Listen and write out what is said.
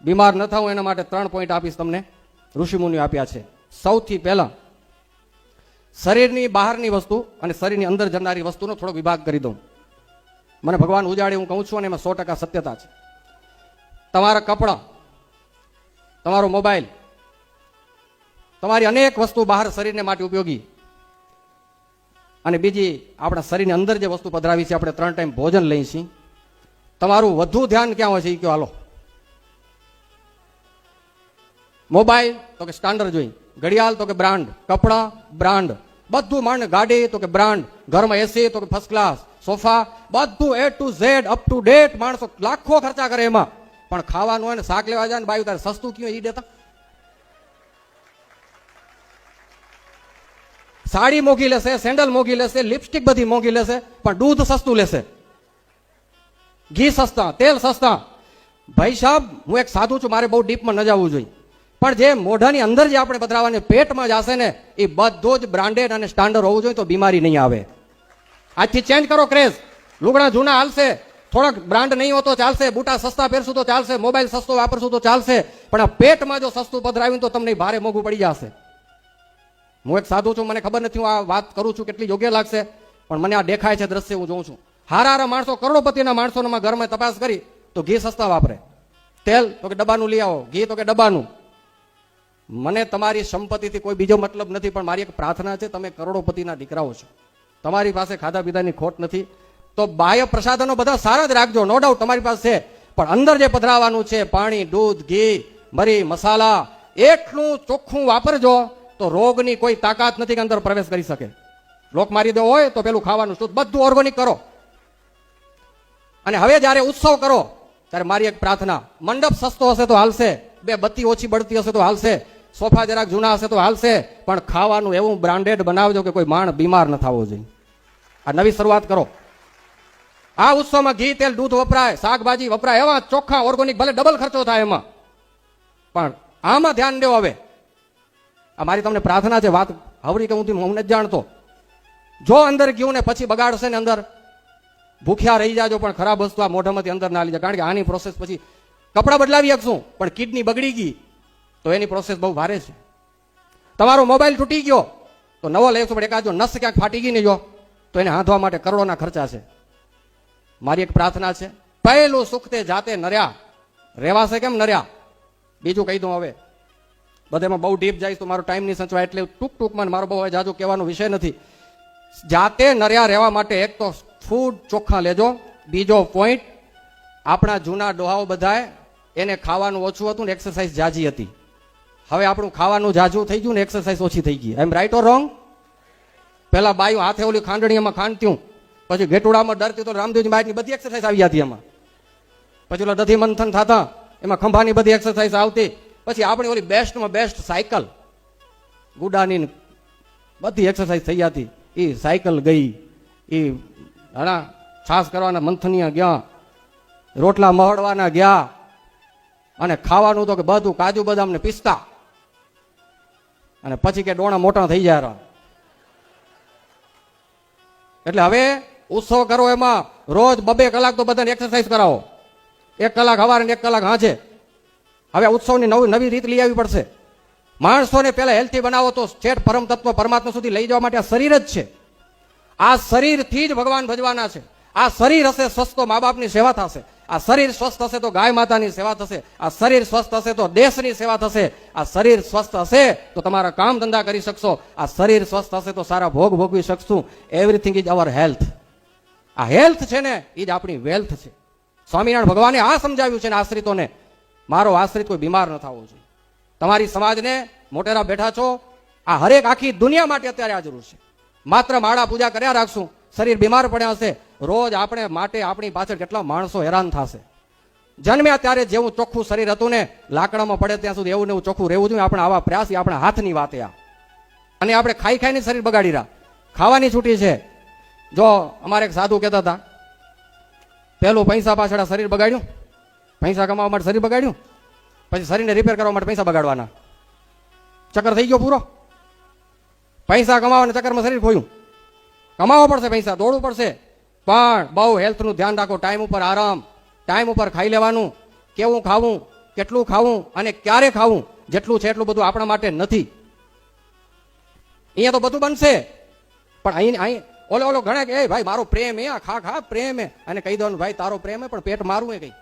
બીમાર ન થાવ એના માટે 3 પોઈન્ટ આપીશ તમને, ઋષિમુનિઓ આપ્યા છે. સૌથી પહેલા શરીરની બહારની વસ્તુ અને શરીરની અંદર જનારી વસ્તુનો થોડો વિભાગ કરી દઉં. મને ભગવાન ઉજાડે હું કહું છું અને એમાં 100% સત્યતા છે. તમારા કપડાં, તમારો મોબાઈલ, તમારી અનેક વસ્તુ બહાર શરીરને માટે ઉપયોગી, અને બીજી આપણા શરીરની અંદર જે વસ્તુ પધરાવી છે, આપણે 3 ટાઈમ ભોજન લઈએ છીએ. તમારું વધુ ધ્યાન ક્યાં હોય છે એ કયો હાલો? મોબાઈલ તો કે સ્ટાન્ડર્ડ જોઈ, ઘડિયાળ તો કે બ્રાન્ડ, કપડા બ્રાન્ડ, બધું માંડ, ગાડી તો કે બ્રાન્ડ, ઘરમાં એસી તો કે ફર્સ્ટ ક્લાસ, સોફા, બધું A to Z up to date. માણસો લાખો ખર્ચા કરે એમાં, પણ ખાવાનું હોય ને શાક લેવા જાય ને બાયું તારે સસ્તું કયું એ દેતા. સાડી મોંઘી લેશે, સેન્ડલ મોંઘી લેશે, લિપસ્ટિક બધી મોંઘી લેશે, પણ દૂધ સસ્તું લેશે, ઘી સસ્તા, તેલ સસ્તા. ભાઈ સાહેબ, હું એક સાધુ છું, મારે બહુ ડીપમાં ન જવું જોઈએ, પણ જે મોઢાની અંદર જે આપણે પધરાવાને પેટમાં જશે ને એ બધું જ બ્રાન્ડેડ અને સ્ટાન્ડર્ડ હોવું જોઈએ, તો બીમારી નહીં આવે. આજથી ચેન્જ કરો ક્રેઝ. લુગડા જૂના હાલશે, થોડાક બ્રાન્ડ નહીં હોતો ચાલશે, બુટા સસ્તા પહેરશું તો ચાલશે, મોબાઈલ સસ્તો વાપરશું તો ચાલશે, પણ આ પેટમાં જો સસ્તું પધરાવ્યું તો તમને ભારે મોંઘું પડી જશે. હું એક સાધુ છું, મને ખબર નથી હું આ વાત કરું છું કેટલી યોગ્ય લાગશે, પણ મને આ દેખાય છે દ્રશ્ય, હું જોઉં છું. હારા માણસો, કરોડોપતિના માણસોના ઘરમાં તપાસ કરી તો ઘી સસ્તા વાપરે, તેલ તો કે ડબ્બાનું લઈ આવો, ઘી તો કે ડબ્બાનું. મને તમારી સંપત્તિથી કોઈ બીજો મતલબ નથી, પણ મારી એક પ્રાર્થના છે, તમે કરોડોપતિના દીકરાઓ છો, તમારી પાસે ખાધા પીધાની ખોટ નથી, તો બાહ્ય પ્રસાધનો બધા સારા જ રાખજો, નો ડાઉટ તમારી પાસે છે, પણ અંદર જે પધરાવાનું છે પાણી, દૂધ, ઘી, મરી, મસાલા, એટલું ચોખ્ખું વાપરજો તો રોગની કોઈ તાકાત નથી કે અંદર પ્રવેશ કરી શકે. લોક મારી દેવો હોય તો પેલું ખાવાનું શુદ્ધ, બધું ઓર્ગેનિક કરો. અને હવે જ્યારે ઉત્સવ કરો ત્યારે મારી એક પ્રાર્થના, મંડપ સસ્તો હશે તો હાલશે, 2 બત્તી ઓછી બળતી હશે તો હાલશે, સોફા જરાક જૂના હશે તો હાલશે, પણ ખાવાનું એવું બ્રાન્ડેડ બનાવજો કે કોઈ માણ બીમાર ન થવો જોઈએ. આ નવી શરૂઆત કરો. આ ઉત્સવમાં ઘી, તેલ, દૂધ વપરાય, શાકભાજી વપરાય, એવા ચોખ્ખા ઓર્ગેનિક, ભલે ડબલ ખર્ચો થાય એમાં, પણ આમાં ધ્યાન દેવો. હવે આ મારી તમને પ્રાર્થના છે, વાત હવરી કે હું નથી જાણતો. જો અંદર ગયું ને પછી બગાડશે ને અંદર ભૂખ્યા રહી જાજો, પણ ખરાબ વસ્તુ આ મોઢામાંથી અંદર ના લીધે, કારણ કે આની પ્રોસેસ પછી કપડાં બદલાવી શકશું, પણ કિડની બગડી ગઈ તો એની પ્રોસેસ બહુ ભારે છે. તમારો મોબાઈલ તૂટી ગયો તો નવો લેશો, પણ એકાદ જો નસ ક્યાંક ફાટી ગઈ ને જો તો એને હાંધવા માટે કરોડોના ખર્ચા છે. મારી એક પ્રાર્થના છે, પહેલું સુખ તે જાતે નર્યા, રેવાશે કેમ નર્યા. બીજું કહી દઉં, હવે બધામાં બહુ ડીપ જાય તો મારો ટાઈમ નહીં સંચવાય, એટલે ટૂંકમાં મારો બહુ જાજુ કહેવાનો વિષય નથી. જાતે નર્યા રહેવા માટે એક તો ફૂડ ચોખ્ખા લેજો. બીજો પોઈન્ટ, આપણા જૂના ડોહાઓ બધાય એને ખાવાનું ઓછું હતું ને એક્સરસાઇઝ જાજી હતી. હવે આપણું ખાવાનું જાજુ થઈ ગયું ને એક્સરસાઇઝ ઓછી થઈ ગઈ. એમ રાઈટ ઓર રોંગ? પેલા બાયું હાથે ઓલી ખાંડણીમાં ખાંડત્યું, પછી ઘેટુડામાં ડરતી તો રામદેવજી બાઈકની બધી એક્સરસાઇઝ આવી હતી એમાં, પછી ઓલા દધી મંથન થતા એમાં ખંભાની બધી એક્સરસાઇઝ આવતી, પછી આપણી ઓલી બેસ્ટમાં બેસ્ટ સાયકલ ગુડાની બધી એક્સરસાઇઝ થઈ જતી. એ સાયકલ ગઈ, એ હણા છાસ કરવાના મંથનીયા ગયા, રોટલા મહડવાના ગયા, અને ખાવાનું તો કે બધું કાજુ બદામ ને પિસ્તા, અને પછી કે ડોણા મોટા થઈ જાય. એટલે હવે ઉત્સવ કરો એમાં રોજ 2-2 કલાક તો બધાને એક્સરસાઇઝ કરાવો, 1 કલાક સવારે ને 1 કલાક સાંજે. હવે ઉત્સવની નવી રીત લઈ આવી પડશે. માણસોને પહેલા હેલ્થી બનાવો તો છેટ પરમ તત્વ પરમાત્મા સુધી લઈ જવા માટે આ શરીર જ છે. આ શરીરથી જ ભગવાન ભજવાના છે. આ શરીર હશે સ્વસ્થ તો મા બાપની સેવા થશે, આ શરીર સ્વસ્થ હશે તો ગાય માતાની સેવા થશે, આ શરીર સ્વસ્થ હશે તો દેશની સેવા થશે, આ શરીર સ્વસ્થ હશે તો તમારા કામ ધંધા કરી શકશો, આ શરીર સ્વસ્થ હશે તો સારા ભોગ ભોગવી શકશું. Everything is our health. આ હેલ્થ છે ને એ જ આપણી વેલ્થ છે. સ્વામિનારાયણ ભગવાને આ સમજાવ્યું છે ને આશ્રિતોને, મારો આશ્રિત કોઈ બીમાર ન થવો જોઈએ. તમારી સમાજને મોટેરા બેઠા છો, આ હરેક આખી દુનિયા માટે અત્યારે આ જરૂર છે. માત્ર માળા પૂજા કર્યા રાખશું, શરીર બીમાર પડ્યા હશે. રોજ આપણે માટે આપણી પાછળ કેટલા માણસો હેરાન થશે. જન્મ્યા ત્યારે જેવું ચોખ્ખું શરીર હતું ને, લાકડામાં પડે ત્યાં સુધી એવું ને એવું ચોખ્ખું રહેવું જોઈએ. આપણે આવા પ્રયાસ આપણા હાથની વાત. અને આપણે ખાઈ ખાઈને શરીર બગાડી રહ્યા, ખાવાની છૂટી છે. જો અમારે એક સાધુ કહેતા હતા, પહેલું પૈસા પાછળ શરીર બગાડ્યું, પૈસા કમાવા માટે શરીર બગાડ્યું, પછી શરીરને રિપેર કરવા માટે પૈસા બગાડવાના. ચક્કર થઈ ગયો પૂરો. પૈસા કમાવાના ચક્કરમાં શરીર ખોયું. કમાવો પડશે, પૈસા દોડવું પડશે, પણ બહુ હેલ્થનું ધ્યાન રાખો. ટાઈમ ઉપર આરામ, ટાઈમ ઉપર ખાઈ લેવાનું, કેવું ખાવું, કેટલું ખાવું અને ક્યારે ખાવું, જેટલું છે એટલું બધું આપણા માટે નથી. અહીંયા તો બધું બનશે, પણ અહીં ઓલો ઘણા કે એ ભાઈ મારો પ્રેમ એ ખા પ્રેમ એ, અને કહી દો ભાઈ તારો પ્રેમ હે પણ પેટ મારું એ કઈ.